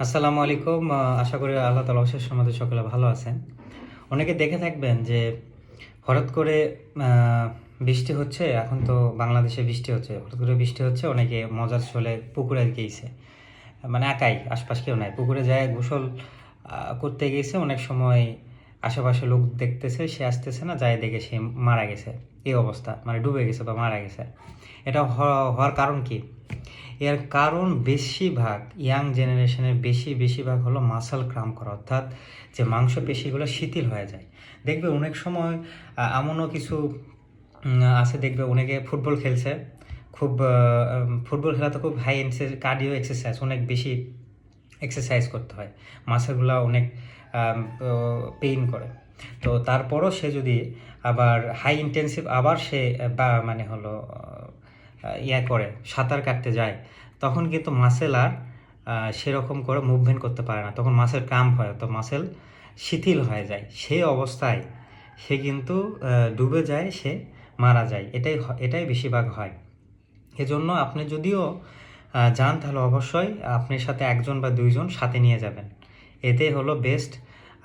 আসসালামু আলাইকুম। আশা করি আল্লাহ তাআলা অশেষ রহমতে সকলে ভালো আছেন। অনেকে দেখে থাকবেন যে হঠাৎ করে আ বৃষ্টি হচ্ছে, এখন তো বাংলাদেশে বৃষ্টি হচ্ছে। হঠাৎ করে বৃষ্টি হচ্ছে, অনেকে মজার ছলে পুকুরে গিয়েছে। মানে একাই, আশপাশ কেউ নাই। পুকুরে যেয়ে গোসল করতে গিয়েছে। অনেক সময় আশেপাশে লোক দেখতেছে, সে আসতেছে না, যেয়ে দেখে সে মারা গেছে। এই অবস্থা, মানে ডুবে গেছে বা মারা গেছে। এটা হওয়ার কারণ কি? এর কারণ বেশিরভাগ ইয়াং জেনারেশনের বেশিরভাগ হলো মাসল ক্রাম্প করা, অর্থাৎ যে মাংসপেশিগুলো শিথিল হয়ে যায়। দেখবে অনেক সময় এমনও কিছু আছে, দেখবে অনেকে ফুটবল খেলছে, খুব ফুটবল খেলা তো খুব হাই কার্ডিও এক্সারসাইজ, অনেক বেশি এক্সারসাইজ করতে হয়, মাসেলগুলো অনেক পেইন করে। তো তারপরও সে যদি আবার হাই ইন্টেন্সিভ আবার সে বা মানে হলো করে সাঁতার কাটতে যায়, তখন কিন্তু মাসেল আর সেরকম করে মুভমেন্ট করতে পারে না, তখন মাসেল ক্রাম্প হয়, তো মাসেল শিথিল হয়ে যায়। সেই অবস্থায় সে কিন্তু ডুবে যায়, সে মারা যায়। এটাই বেশিরভাগ হয়। এজন্য আপনি যদিও যান, তাহলে অবশ্যই আপনার সাথে একজন বা দুইজন সাথে নিয়ে যাবেন। এতে হলো বেস্ট,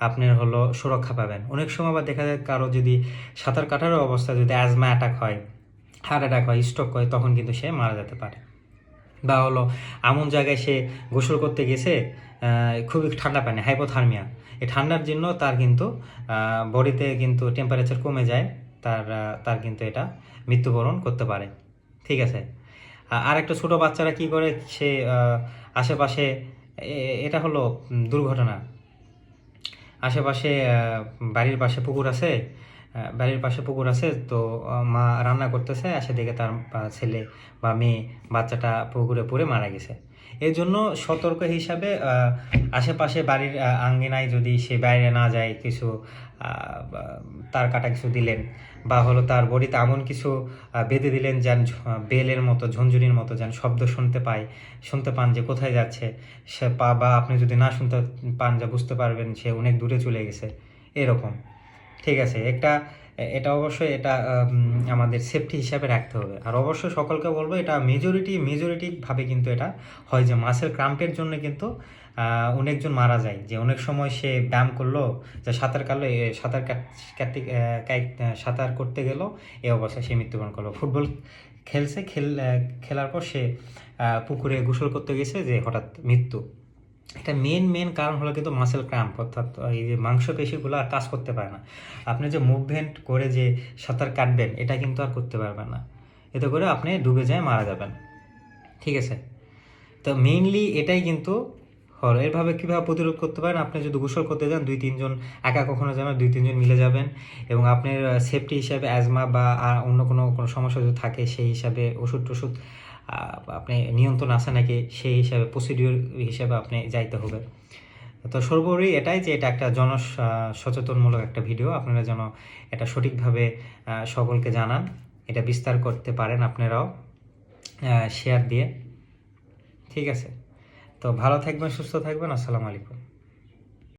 আপনার হলো সুরক্ষা পাবেন। অনেক সময় আবার দেখা যায় কারো যদি সাঁতার কাটার অবস্থায় যদি অ্যাজমা অ্যাটাক হয়, হার্ট অ্যাটাক হয়, স্ট্রোক হয়, তখন কিন্তু সে মারা যেতে পারে। বা হলো এমন জায়গায় সে গোসল করতে গেছে, খুবই ঠান্ডা পানি, হাইপোথার্মিয়া, এই ঠান্ডার জন্য তার কিন্তু বডিতে কিন্তু টেম্পারেচার কমে যায়, তার কিন্তু এটা মৃত্যুবরণ করতে পারে। ঠিক আছে। আর একটা ছোটো বাচ্চারা কি করে, সে আশেপাশে এটা হলো দুর্ঘটনা। আশেপাশে বাড়ির পাশে পুকুর আছে, তো মা রান্না করতেছে, আসে দেখে তার ছেলে বা মেয়ে বাচ্চাটা পুকুরে পড়ে মারা গেছে। এই জন্য সতর্ক হিসাবে আশেপাশে বাড়ির আঙ্গিনায় যদি সে বাইরে না যায়, কিছু তার কাটা কিছু দিলেন, বা হলো তার বডিতে এমন কিছু বেঁধে দিলেন যেন বেলের মতো, ঝঞ্ঝুনির মতো, যেন শব্দ শুনতে পান যে কোথায় যাচ্ছে সে, বা আপনি যদি না শুনতে পান, যা বুঝতে পারবেন সে অনেক দূরে চলে গেছে, এরকম। ঠিক আছে। এটা অবশ্যই এটা আমাদের সেফটি হিসাবে রাখতে হবে। আর অবশ্যই সকলকে বলবো, এটা মেজরিটিভাবে কিন্তু এটা হয় যে মাসেল ক্রাম্পের জন্য কিন্তু অনেকজন মারা যায়। যে অনেক সময় সে ব্যায়াম করলো, যে সাঁতার কাটলো, কাটতে সাঁতার করতে গেল, এই অবস্থায় সে মৃত্যুবরণ করলো। ফুটবল খেলার পর সে পুকুরে গোসল করতে গেছে, যে হঠাৎ মৃত্যু। এটা মেন কারণ হলো কিন্তু মাসেল ক্র্যাম্প, অর্থাৎ এই যে মাংসপেশিগুলো আর কাজ করতে পারে না। আপনি যে মুভমেন্ট করে যে সাঁতার কাটবেন, এটা কিন্তু আর করতে পারবেন না। এতে করে আপনি ডুবে যায় মারা যাবেন। ঠিক আছে। তো মেইনলি এটাই কিন্তু হলো। এভাবে কীভাবে প্রতিরোধ করতে পারেন, আপনি যদি গোসল করতে যান, 2-3 জন, একা কখনো যাবেন, 2-3 জন মিলে যাবেন। এবং আপনার সেফটি হিসাবে অ্যাজমা বা অন্য কোনো সমস্যা যদি থাকে, সেই হিসাবে ওষুধ টষুধ আপনি নিয়ন্ত্রণ আছে নাকি, সেই হিসাবে প্রসিডিওর হিসাবে আপনি যাইতে হবে। তো সর্বোপরি এটাই যে এটা একটা সচেতনমূলক একটা ভিডিও, আপনারা যেন এটা সঠিকভাবে সকলকে জানান, এটা বিস্তার করতে পারেন আপনারাও শেয়ার দিয়ে। ঠিক আছে। তো ভালো থাকবেন, সুস্থ থাকবেন। আসসালামু আলাইকুম।